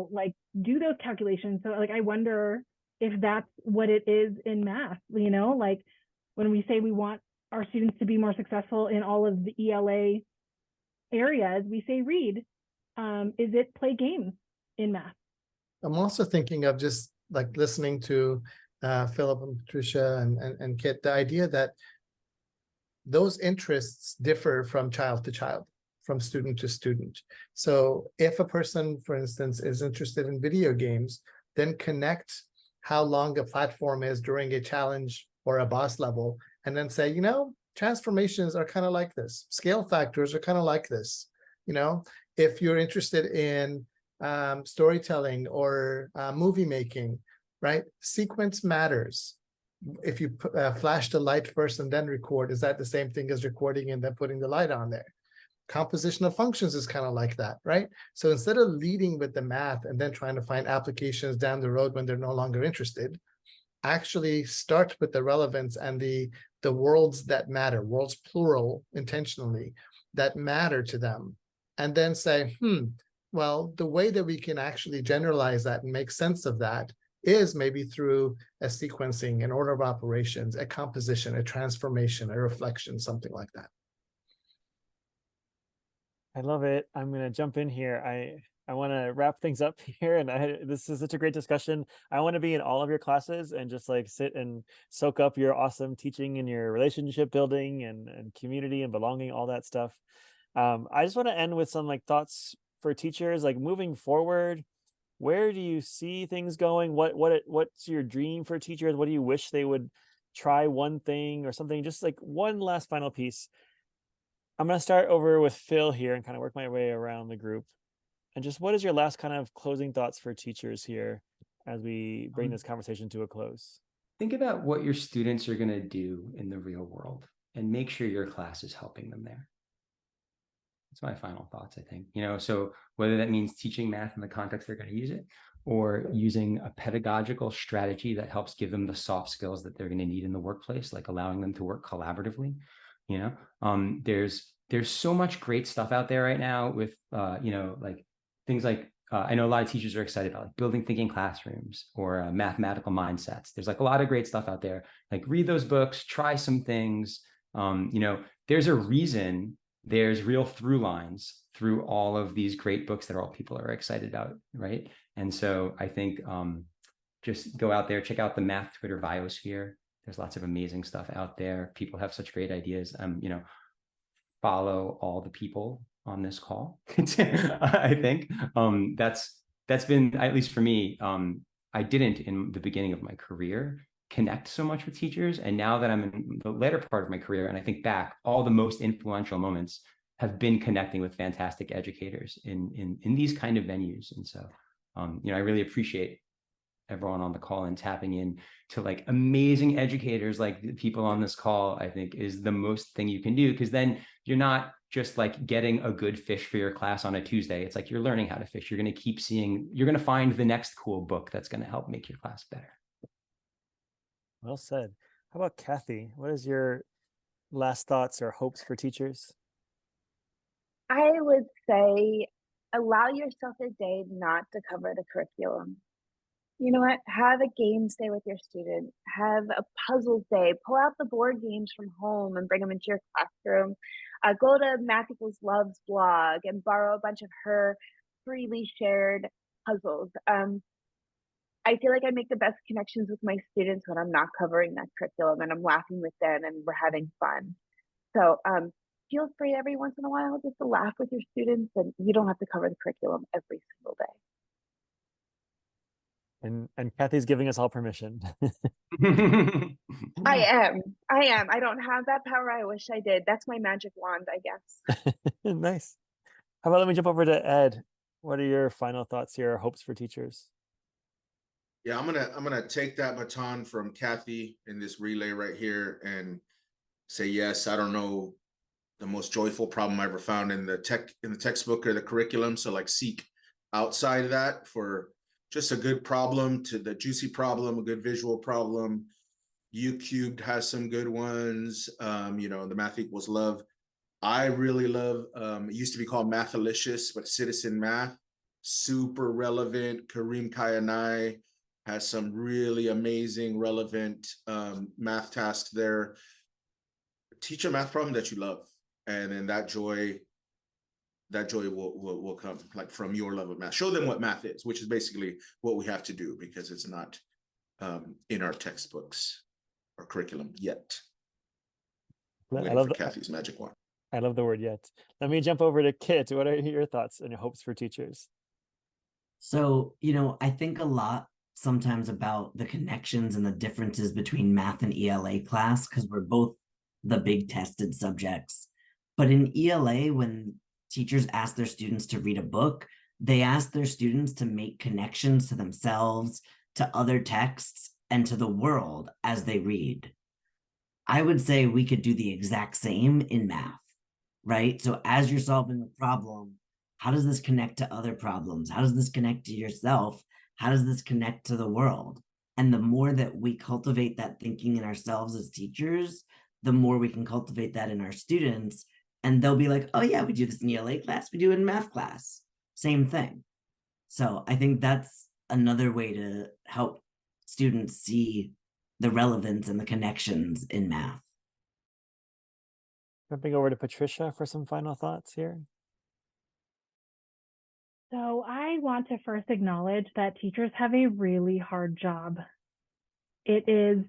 like do those calculations. So like, I wonder if that's what it is in math, like when we say we want our students to be more successful in all of the ELA areas, we say read. Is it play games in math? I'm also thinking of just like listening to Philip and Patricia and Kit, the idea that those interests differ from child to child, from student to student. So if a person, for instance, is interested in video games, then connect how long a platform is during a challenge or a boss level, and then say, transformations are kind of like this. Scale factors are kind of like this. If you're interested in storytelling or movie making, right? Sequence matters. If you flash the light first and then record, is that the same thing as recording and then putting the light on there? Composition of functions is kind of like that, right? So instead of leading with the math and then trying to find applications down the road when they're no longer interested, actually start with the relevance and the worlds that matter, worlds plural intentionally, that matter to them. And then say, well, the way that we can actually generalize that and make sense of that is maybe through a sequencing, an order of operations, a composition, a transformation, a reflection, something like that. I love it. I'm going to jump in here. I want to wrap things up here, and this is such a great discussion. I want to be in all of your classes and just like sit and soak up your awesome teaching and your relationship building and community and belonging, all that stuff. I just want to end with some like thoughts for teachers, like moving forward. Where do you see things going? What's your dream for teachers? What do you wish they would try one thing or something? Just like one last final piece. I'm going to start over with Phil here and kind of work my way around the group. And just what is your last kind of closing thoughts for teachers here as we bring this conversation to a close? Think about what your students are going to do in the real world and make sure your class is helping them there. That's my final thoughts, I think. So whether that means teaching math in the context they're going to use it, or using a pedagogical strategy that helps give them the soft skills that they're going to need in the workplace, like allowing them to work collaboratively. There's so much great stuff out there right now with, like things like, I know a lot of teachers are excited about like building thinking classrooms or mathematical mindsets. There's like a lot of great stuff out there. Like read those books, try some things. There's a reason there's real through lines through all of these great books that all people are excited about, right? And so I think just go out there, check out the Math Twitter Biosphere. There's lots of amazing stuff out there. People have such great ideas. Follow all the people on this call. I think that's been, at least for me, I didn't in the beginning of my career connect so much with teachers. And now that I'm in the later part of my career and I think back, all the most influential moments have been connecting with fantastic educators in these kind of venues. And so, I really appreciate everyone on the call and tapping in to like amazing educators like the people on this call. I think is the most thing you can do, because then you're not just like getting a good fish for your class on a Tuesday. It's like you're learning how to fish. You're going to keep seeing, you're going to find the next cool book that's going to help make your class better. Well said. How about Kathy? What is your last thoughts or hopes for teachers? I would say allow yourself a day not to cover the curriculum. You know what? Have a games day with your student. Have a puzzles day. Pull out the board games from home and bring them into your classroom. Go to Math Equals Love's blog and borrow a bunch of her freely shared puzzles. I feel like I make the best connections with my students when I'm not covering that curriculum and I'm laughing with them and we're having fun. So feel free every once in a while just to laugh with your students, and you don't have to cover the curriculum every single day. And Kathy's giving us all permission. I am. I don't have that power. I wish I did. That's my magic wand, I guess. Nice. How about let me jump over to Ed. What are your final thoughts here or hopes for teachers? Yeah, I'm gonna take that baton from Kathy in this relay right here and say, yes, I don't know the most joyful problem I ever found in the textbook or the curriculum. So like seek outside of that for just a good problem, to the juicy problem, a good visual problem. U Cubed has some good ones. The Math Equals Love. I really love, it used to be called Mathalicious, but Citizen Math, super relevant. Kareem Kayanai has some really amazing, relevant math tasks there. Teach a math problem that you love, and then that joy will come like from your love of math. Show them what math is, which is basically what we have to do, because it's not in our textbooks or curriculum yet. I love Kathy's magic wand. I love the word yet. Let me jump over to Kit. What are your thoughts and your hopes for teachers? So, I think a lot sometimes about the connections and the differences between math and ELA class, because we're both the big tested subjects. But in ELA, when teachers ask their students to read a book, They ask their students to make connections to themselves, to other texts, and to the world as they read. I would say we could do the exact same in math, right? So as you're solving a problem, how does this connect to other problems? How does this connect to yourself? How does this connect to the world? And the more that we cultivate that thinking in ourselves as teachers, the more we can cultivate that in our students. And they'll be like, oh yeah, we do this in ELA class, we do it in math class. Same thing. So I think that's another way to help students see the relevance and the connections in math. Jumping over to Patricia for some final thoughts here. So I want to first acknowledge that teachers have a really hard job. It is,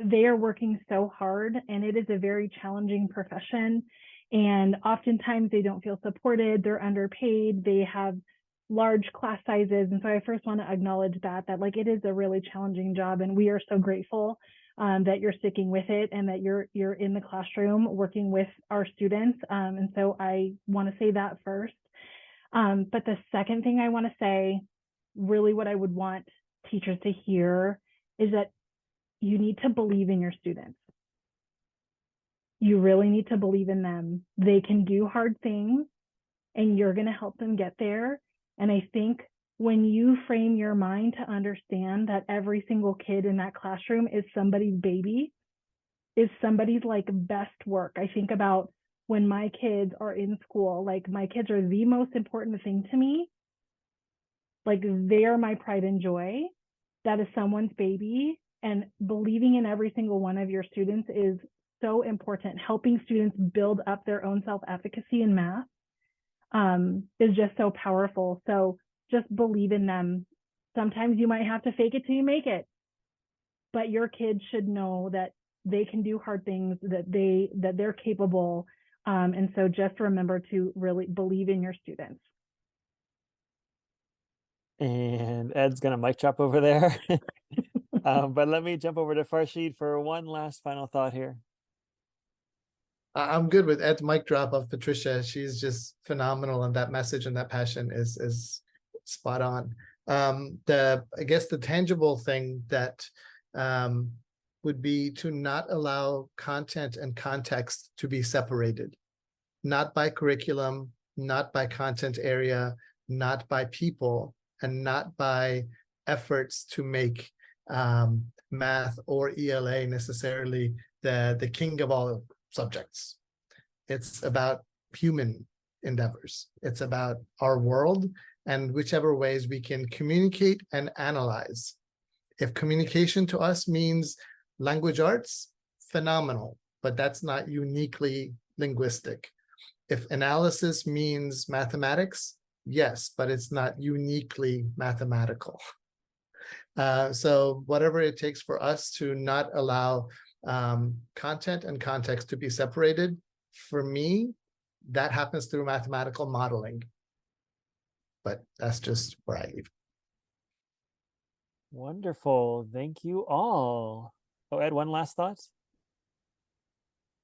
they are working so hard, and it is a very challenging profession. And oftentimes they don't feel supported, they're underpaid, they have large class sizes. And so I first want to acknowledge that like it is a really challenging job, and we are so grateful that you're sticking with it and that you're in the classroom working with our students. And so I want to say that first. But the second thing I want to say, really what I would want teachers to hear, is that you need to believe in your students. You really need to believe in them. They can do hard things, and you're going to help them get there. And I think when you frame your mind to understand that every single kid in that classroom is somebody's baby, is somebody's like best work. I think about when my kids are in school, like my kids are the most important thing to me. Like they are my pride and joy. That is someone's baby. And believing in every single one of your students is so important. Helping students build up their own self-efficacy in math is just so powerful. So just believe in them. Sometimes you might have to fake it till you make it, but your kids should know that they can do hard things, that they're capable. And so just remember to really believe in your students. And Ed's gonna mic drop over there. But let me jump over to Farshid for one last final thought here. I'm good with Ed's mic drop of Patricia. She's just phenomenal, and that message and that passion is spot on. I guess the tangible thing that would be to not allow content and context to be separated, not by curriculum, not by content area, not by people, and not by efforts to make math or ELA necessarily the king of all subjects. It's about human endeavors. It's about our world and whichever ways we can communicate and analyze. If communication to us means language arts, phenomenal, but that's not uniquely linguistic. If analysis means mathematics, yes, but it's not uniquely mathematical. So whatever it takes for us to not allow content and context to be separated, for me, that happens through mathematical modeling. But that's just where I leave. Wonderful. Thank you all. Oh, Ed, one last thought?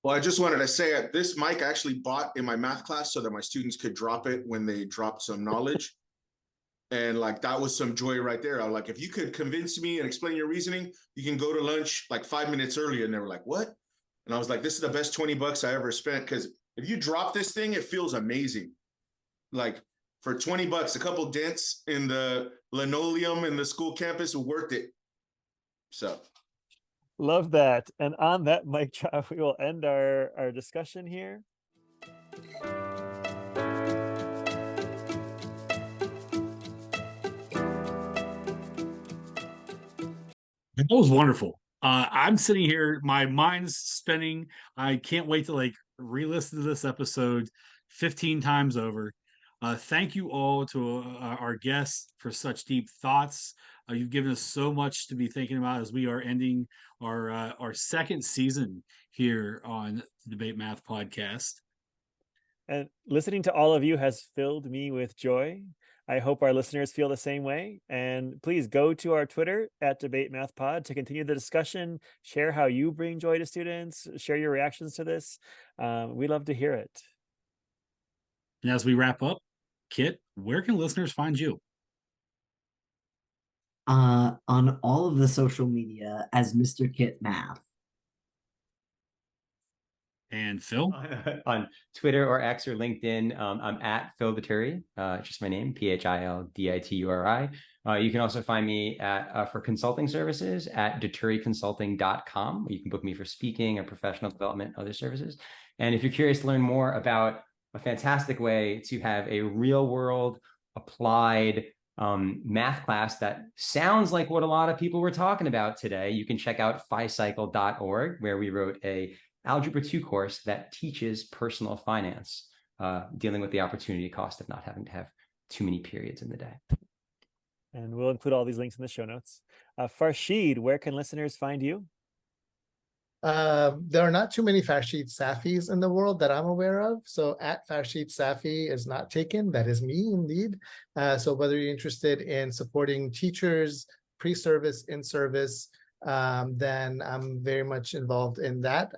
Well, I just wanted to say this mic I actually bought in my math class so that my students could drop it when they dropped some knowledge. And like, that was some joy right there. I was like, if you could convince me and explain your reasoning, you can go to lunch like 5 minutes early. And they were like, what? And I was like, this is the best 20 bucks I ever spent. Because if you drop this thing, it feels amazing. Like for 20 bucks, a couple dents in the linoleum in the school campus were worth it. So. Love that. And on that mic drop, we will end our discussion here. That was wonderful. I'm sitting here, my mind's spinning. I can't wait to like re-listen to this episode 15 times over. Thank you all to our guests for such deep thoughts. You've given us so much to be thinking about as we are ending our second season here on the Debate Math Podcast. And listening to all of you has filled me with joy. I hope our listeners feel the same way. And please go to our Twitter at Debate Math Pod to continue the discussion, share how you bring joy to students, share your reactions to this. We love to hear it. And as we wrap up, Kit, where can listeners find you? On all of the social media as Mr. Kit Math. And Phil? On Twitter or X or LinkedIn, I'm at Phil Vituri, just my name, PhilDituri. You can also find me at for consulting services at dituriconsulting.com. You can book me for speaking or professional development, other services. And if you're curious to learn more about a fantastic way to have a real world applied math class that sounds like what a lot of people were talking about today, you can check out FiCycle.org, where we wrote a Algebra 2 course that teaches personal finance, dealing with the opportunity cost of not having to have too many periods in the day. And we'll include all these links in the show notes. Farshid, where can listeners find you? There are not too many Farshid Safis in the world that I'm aware of. So at Farshid Safi is not taken. That is me indeed. So whether you're interested in supporting teachers, pre-service, in-service, then I'm very much involved in that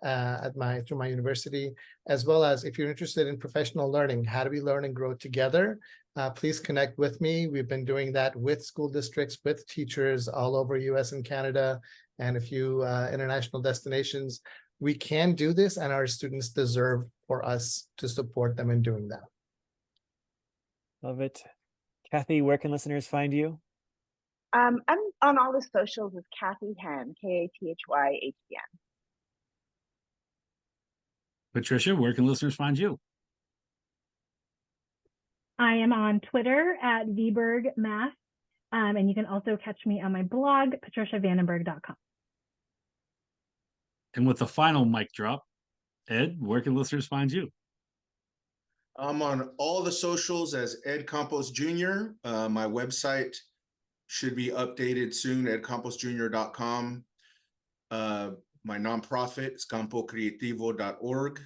through my university, as well as if you're interested in professional learning, how do we learn and grow together? Please connect with me. We've been doing that with school districts, with teachers all over US and Canada, and a few international destinations. We can do this, and our students deserve for us to support them in doing that. Love it. Kathy, where can listeners find you? I'm on all the socials with Kathy Hen, KathyHen. Patricia, where can listeners find you? I am on Twitter at vbergmath, and you can also catch me on my blog, patriciavandenberg.com. And with the final mic drop, Ed, where can listeners find you? I'm on all the socials as Ed Campos Jr. My website should be updated soon, edcamposjr.com. My nonprofit is campocreativo.org.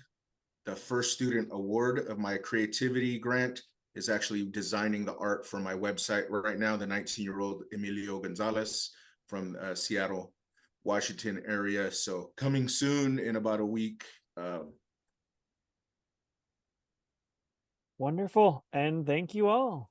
The first student award of my creativity grant is actually designing the art for my website right now, the 19-year-old Emilio Gonzalez from Seattle, Washington area. So coming soon in about a week. Wonderful. And thank you all.